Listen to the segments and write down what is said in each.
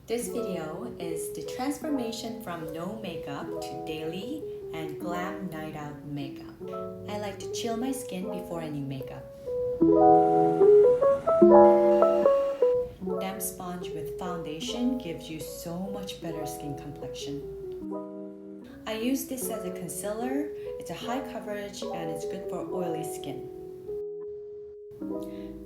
This video is the transformation from no makeup to daily and glam night out makeup. I like to chill my skin before any makeup. Damp sponge with foundation gives you so much better skin complexion. I use this as a concealer. It's a high coverage and it's good for oily skin.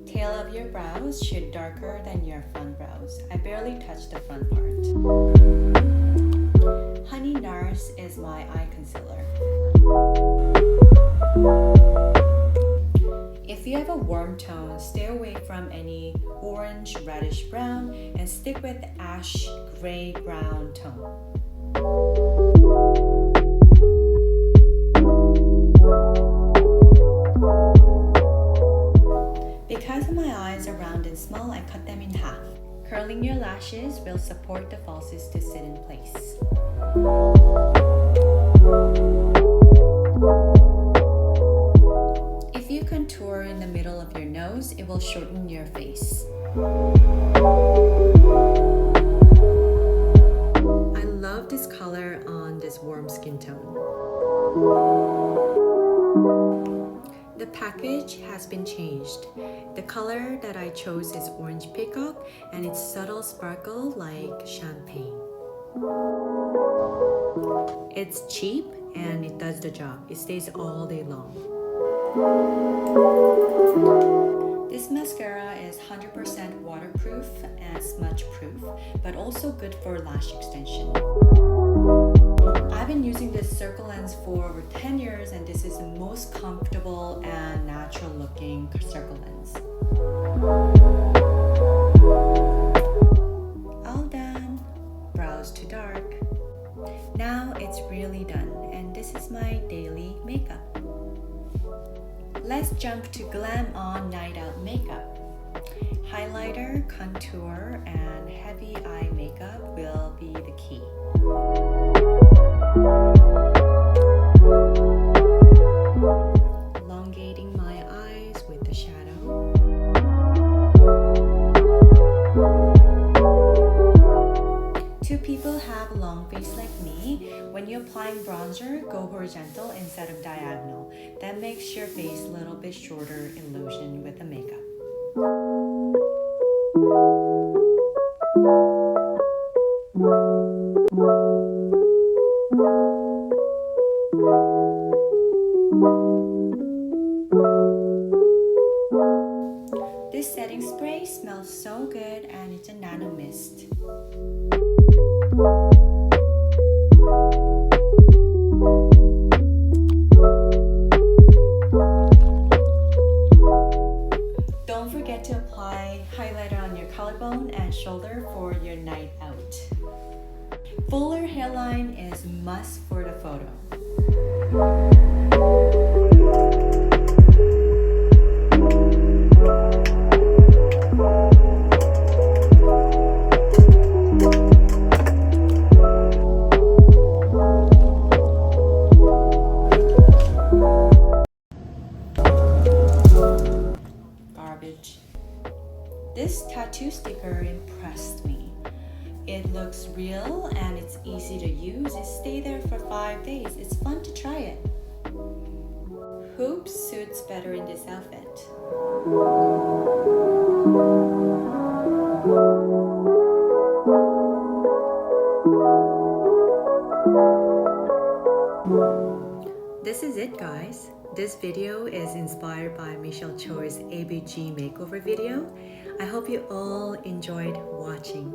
Tail of your brows should darker than your front brows. I barely touch the front part. Honey NARS is my eye concealer. If you have a warm tone, stay away from any orange, reddish brown and stick with ash gray brown tone. Because my eyes are round and small, I cut them in half. Curling your lashes will support the falsies to sit in place. If you contour in the middle of your nose, it will shorten your face. I love this color on this warm skin tone. The package has been changed. The color that I chose is orange peacock and it's subtle sparkle like champagne. It's cheap and it does the job. It stays all day long. This mascara is 100% waterproof and smudge proof, but also good for lash extension. I've been using this circle lens for over 10 years and this is the most comfortable and natural looking circle lens. All done. Brows to dark. Now it's really done and this is my daily makeup. Let's jump to glam on night out makeup. Highlighter, contour, and heavy eye makeup will be the key. Elongating my eyes with the shadow. Two people have a long face like me. When you're applying bronzer, go horizontal instead of diagonal. That makes your face a little bit shorter illusion with the makeup. This setting spray smells so good and it's a nano mist. Don't forget to apply highlighter on your collarbone and shoulder for your night out. Fuller hairline is must for the photo. Garbage. This tattoo sticker impressed me. It looks real and it's easy to use. It stays there for 5 days. It's fun to try it. Hoops suits better in this outfit. This is it, guys. This video is inspired by Michelle Choi's ABG makeover video. I hope you all enjoyed watching.